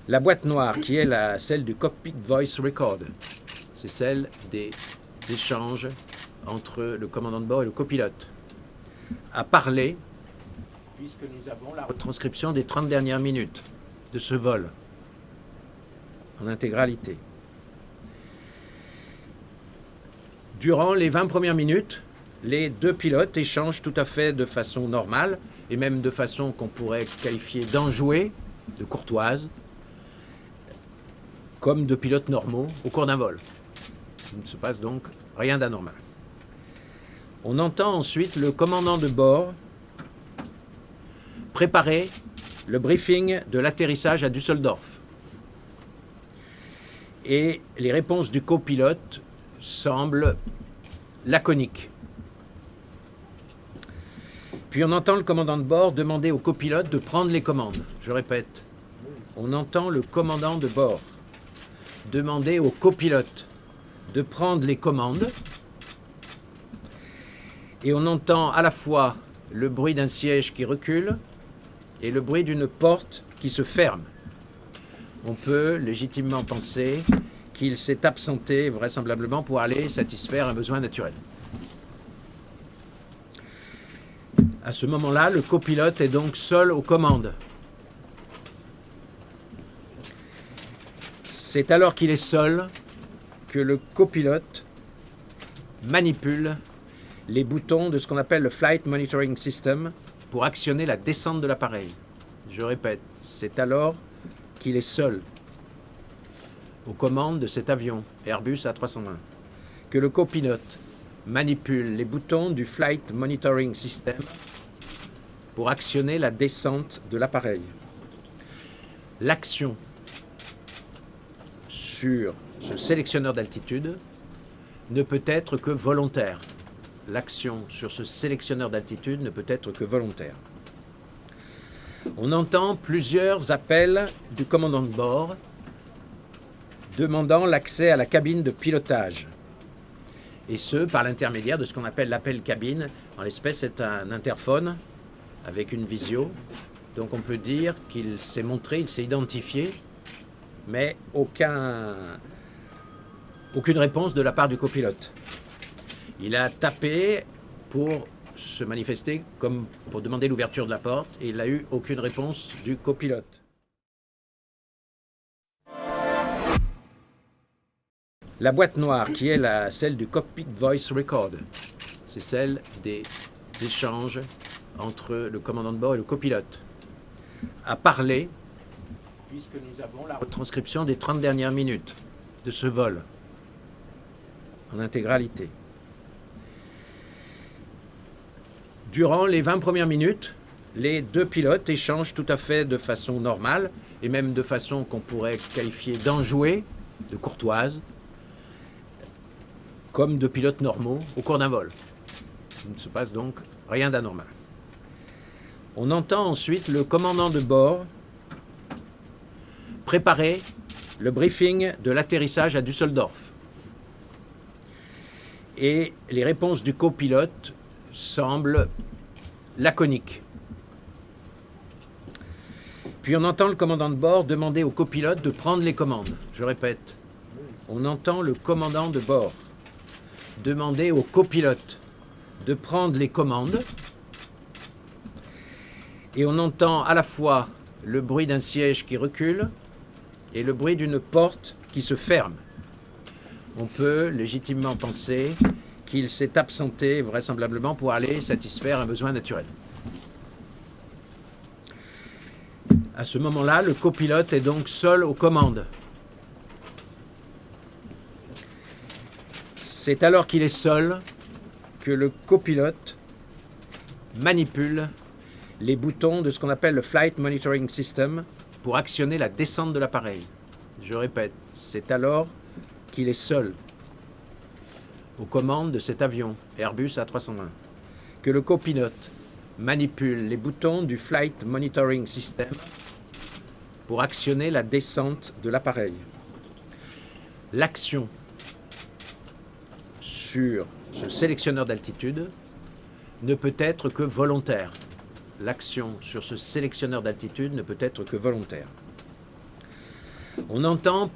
La boîte noire, qui est celle du Cockpit Voice Record, c'est celle des échanges entre le commandant de bord et le copilote, a parlé, puisque nous avons la retranscription des 30 dernières minutes de ce vol, en intégralité. Durant les 20 premières minutes, les deux pilotes échangent tout à fait de façon normale, et même de façon qu'on pourrait qualifier d'enjouée, de courtoise, comme de pilotes normaux au cours d'un vol. Il ne se passe donc rien d'anormal. On entend ensuite le commandant de bord préparer le briefing de l'atterrissage à Düsseldorf. Et les réponses du copilote semblent laconiques. Puis on entend le commandant de bord demander au copilote de prendre les commandes. Je répète, on entend le commandant de bord demander au copilote de prendre les commandes, et on entend à la fois le bruit d'un siège qui recule et le bruit d'une porte qui se ferme. On peut légitimement penser qu'il s'est absenté vraisemblablement pour aller satisfaire un besoin naturel. À ce moment-là, le copilote est donc seul aux commandes. C'est alors qu'il est seul que le copilote manipule les boutons de ce qu'on appelle le Flight Monitoring System pour actionner la descente de l'appareil. Je répète, c'est alors qu'il est seul aux commandes de cet avion Airbus A320 que le copilote manipule les boutons du Flight Monitoring System pour actionner la descente de l'appareil. L'action sur ce sélectionneur d'altitude ne peut être que volontaire. L'action sur ce sélectionneur d'altitude ne peut être que volontaire. On entend plusieurs appels du commandant de bord demandant l'accès à la cabine de pilotage. Et ce, par l'intermédiaire de ce qu'on appelle l'appel cabine. En l'espèce, c'est un interphone avec une visio. Donc on peut dire qu'il s'est montré, il s'est identifié, mais aucune réponse de la part du copilote. Il a tapé pour se manifester comme pour demander l'ouverture de la porte et il n'a eu aucune réponse du copilote. La boîte noire, qui est celle du Cockpit Voice Record, c'est celle des échanges entre le commandant de bord et le copilote, a parlé, puisque nous avons la retranscription des 30 dernières minutes de ce vol, en intégralité. Durant les 20 premières minutes, les deux pilotes échangent tout à fait de façon normale, et même de façon qu'on pourrait qualifier d'enjouée, de courtoise, comme de pilotes normaux au cours d'un vol. Il ne se passe donc rien d'anormal. On entend ensuite le commandant de bord préparer le briefing de l'atterrissage à Düsseldorf. Et les réponses du copilote semblent laconiques. Puis on entend le commandant de bord demander au copilote de prendre les commandes. Je répète, on entend le commandant de bord demander au copilote de prendre les commandes, et on entend à la fois le bruit d'un siège qui recule et le bruit d'une porte qui se ferme. On peut légitimement penser qu'il s'est absenté vraisemblablement pour aller satisfaire un besoin naturel. À ce moment-là, le copilote est donc seul aux commandes. C'est alors qu'il est seul que le copilote manipule les boutons de ce qu'on appelle le Flight Monitoring System pour actionner la descente de l'appareil. Je répète, c'est alors qu'il est seul aux commandes de cet avion Airbus A320 que le copilote manipule les boutons du Flight Monitoring System pour actionner la descente de l'appareil. L'action sur ce sélectionneur d'altitude ne peut être que volontaire. L'action sur ce sélectionneur d'altitude ne peut être que volontaire. On entend